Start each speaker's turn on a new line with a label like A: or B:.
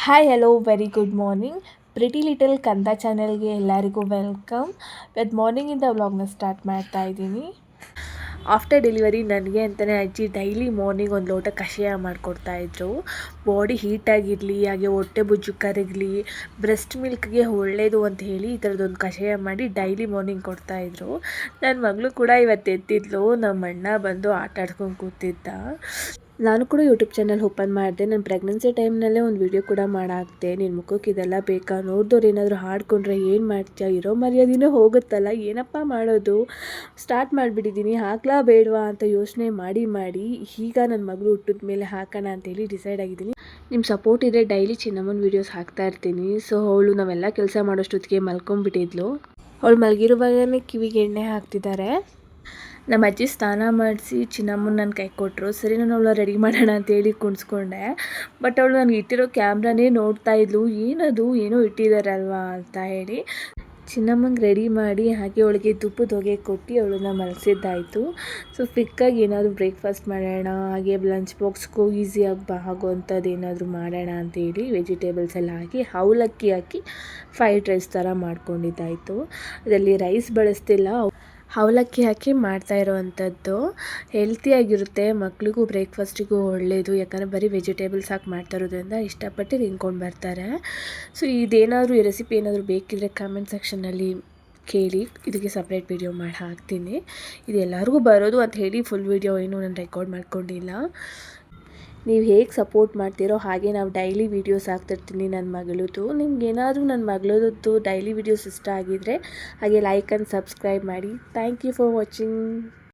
A: Hi hello very good morning. Pretty little ಕಂದ ಚಾನೆಲ್ಗೆ ಎಲ್ಲರಿಗೂ ವೆಲ್ಕಮ್. ಇವತ್ತು ಮಾರ್ನಿಂಗಿಂದ ವ್ಲಾಗ್ನ ಸ್ಟಾರ್ಟ್ ಮಾಡ್ತಾ ಇದ್ದೀನಿ. ಆಫ್ಟರ್ ಡೆಲಿವರಿ ನನಗೆ ಅಂತಲೇ ಅಜ್ಜಿ ಡೈಲಿ ಮಾರ್ನಿಂಗ್ ಒಂದು ಲೋಟ ಕಷಾಯ ಮಾಡಿಕೊಡ್ತಾಯಿದ್ರು. ಬಾಡಿ ಹೀಟಾಗಿರಲಿ, ಹಾಗೆ ಹೊಟ್ಟೆ ಬುಜ್ಜು ಕರಗಲಿ, ಬ್ರೆಸ್ಟ್ ಮಿಲ್ಕ್ಗೆ ಒಳ್ಳೆಯದು ಅಂತ ಹೇಳಿ ಈ ಥರದೊಂದು ಕಷಾಯ ಮಾಡಿ ಡೈಲಿ ಮಾರ್ನಿಂಗ್ ಕೊಡ್ತಾಯಿದ್ರು. ನನ್ನ ಮಗಳು ಕೂಡ ಇವತ್ತು ಎತ್ತಿದ್ಲು. ನಮ್ಮ ಅಣ್ಣ ಬಂದು ಆಟ ಆಡ್ಕೊಂಡು ಕೂತಿದ್ದ. ನಾನು ಕೂಡ ಯೂಟ್ಯೂಬ್ ಚಾನಲ್ ಓಪನ್ ಮಾಡಿದೆ. ನಾನು ಪ್ರೆಗ್ನೆನ್ಸಿ ಟೈಮ್ನಲ್ಲೇ ಒಂದು ವಿಡಿಯೋ ಕೂಡ ಮಾಡಾಕ್ತೆ. ನಿನ್ನ ಮುಖಕ್ಕೆ ಇದೆಲ್ಲ ಬೇಕಾ, ನೋಡಿದವ್ರು ಏನಾದರೂ ಹಾಡ್ಕೊಂಡ್ರೆ ಏನು ಮಾಡ್ತೀಯ, ಇರೋ ಮರ್ಯಾದಿನೇ ಹೋಗುತ್ತಲ್ಲ, ಏನಪ್ಪ ಮಾಡೋದು, ಸ್ಟಾರ್ಟ್ ಮಾಡಿಬಿಟ್ಟಿದ್ದೀನಿ, ಹಾಕ್ಲಾ ಬೇಡವಾ ಅಂತ ಯೋಚನೆ ಮಾಡಿ ಈಗ ನನ್ನ ಮಗಳು ಹುಟ್ಟಿದ ಮೇಲೆ ಹಾಕೋಣ ಅಂತೇಳಿ ಡಿಸೈಡ್ ಆಗಿದ್ದೀನಿ. ನಿಮ್ಮ ಸಪೋರ್ಟ್ ಇದ್ದರೆ ಡೈಲಿ ಚಿನ್ನಮ್ಮನ ವೀಡಿಯೋಸ್ ಹಾಕ್ತಾ ಇರ್ತೀನಿ. ಸೊ ಅವಳು ನಾವೆಲ್ಲ ಕೆಲಸ ಮಾಡೋಷ್ಟೊತ್ತಿಗೆ ಮಲ್ಕೊಂಡ್ಬಿಟ್ಟಿದ್ಲು. ಅವಳು ಮಲಗಿರುವಾಗಲೇ ಕಿವಿಗೆ ಎಣ್ಣೆ ಹಾಕ್ತಿದ್ದಾರೆ. ನಮ್ಮ ಅಜ್ಜಿ ಸ್ನಾನ ಮಾಡಿಸಿ ಚಿನ್ನಮ್ಮನ ನನ್ನ ಕೈ ಕೊಟ್ಟರು. ಸರಿ, ನಾನು ಅವಳ ರೆಡಿ ಮಾಡೋಣ ಅಂತೇಳಿ ಕುಣಿಸ್ಕೊಂಡೆ. ಬಟ್ ಅವಳು ನನಗೆ ಇಟ್ಟಿರೋ ಕ್ಯಾಮ್ರಾನೇ ನೋಡ್ತಾ ಇದ್ಲು. ಏನದು ಏನೋ ಇಟ್ಟಿದ್ದಾರಲ್ವಾ ಅಂತ ಹೇಳಿ ಚಿನ್ನಮ್ಮಂಗೆ ರೆಡಿ ಮಾಡಿ ಹಾಗೆ ಅವಳಿಗೆ ತುಪ್ಪದ ಹೊಗೆ ಕೊಟ್ಟು ಅವಳನ್ನ ಮಲಗಿಸಿದ್ದಾಯಿತು. ಸೊ ಕ್ವಿಕ್ಕಾಗಿ ಏನಾದರೂ ಬ್ರೇಕ್ಫಾಸ್ಟ್ ಮಾಡೋಣ, ಹಾಗೆ ಲಂಚ್ ಬಾಕ್ಸ್ಗೂ ಈಸಿಯಾಗಿ ಆಗೋವಂಥದ್ದು ಏನಾದರೂ ಮಾಡೋಣ ಅಂತೇಳಿ ವೆಜಿಟೇಬಲ್ಸ್ ಎಲ್ಲ ಹಾಕಿ ಅವಲಕ್ಕಿ ಹಾಕಿ ಫ್ರೈಡ್ ರೈಸ್ ಥರ ಮಾಡ್ಕೊಂಡಿದ್ದಾಯಿತು. ಅದರಲ್ಲಿ ರೈಸ್ ಬಳಸ್ತಿಲ್ಲ, ಅವಲಕ್ಕಿ ಹಾಕಿ ಮಾಡ್ತಾ ಇರೋವಂಥದ್ದು. ಹೆಲ್ತಿಯಾಗಿರುತ್ತೆ, ಮಕ್ಳಿಗೂ ಬ್ರೇಕ್ಫಾಸ್ಟಿಗೂ ಒಳ್ಳೆಯದು. ಯಾಕಂದರೆ ಬರೀ ವೆಜಿಟೇಬಲ್ಸ್ ಹಾಕಿ ಮಾಡ್ತಾ ಇರೋದ್ರಿಂದ ಇಷ್ಟಪಟ್ಟು ತಿನ್ಕೊಂಡು ಬರ್ತಾರೆ. ಸೊ ಇದೇನಾದರೂ ಈ ರೆಸಿಪಿ ಏನಾದರೂ ಬೇಕಿದ್ದರೆ ಕಮೆಂಟ್ ಸೆಕ್ಷನ್ನಲ್ಲಿ ಕೇಳಿ, ಇದಕ್ಕೆ ಸಪ್ರೇಟ್ ವೀಡಿಯೋ ಮಾಡಿ ಹಾಕ್ತೀನಿ. ಇದು ಎಲ್ಲರಿಗೂ ಬರೋದು ಅಂತ ಹೇಳಿ ಫುಲ್ ವೀಡಿಯೋ ಏನೂ ನಾನು ರೆಕಾರ್ಡ್ ಮಾಡ್ಕೊಂಡಿಲ್ಲ. ನೀವು ಹೇಗೆ ಸಪೋರ್ಟ್ ಮಾಡ್ತೀರೋ ಹಾಗೆ ನಾವು ಡೈಲಿ ವೀಡಿಯೋಸ್ ಹಾಕ್ತಿರ್ತೀನಿ ನನ್ನ ಮಗಳದ್ದು. ನಿಮ್ಗೇನಾದರೂ ನನ್ನ ಮಗಳದ್ದು ಡೈಲಿ ವೀಡಿಯೋಸ್ ಇಷ್ಟ ಆಗಿದ್ದರೆ ಹಾಗೆ ಲೈಕ್ ಆ್ಯಂಡ್ ಸಬ್ಸ್ಕ್ರೈಬ್ ಮಾಡಿ. Thank you for watching.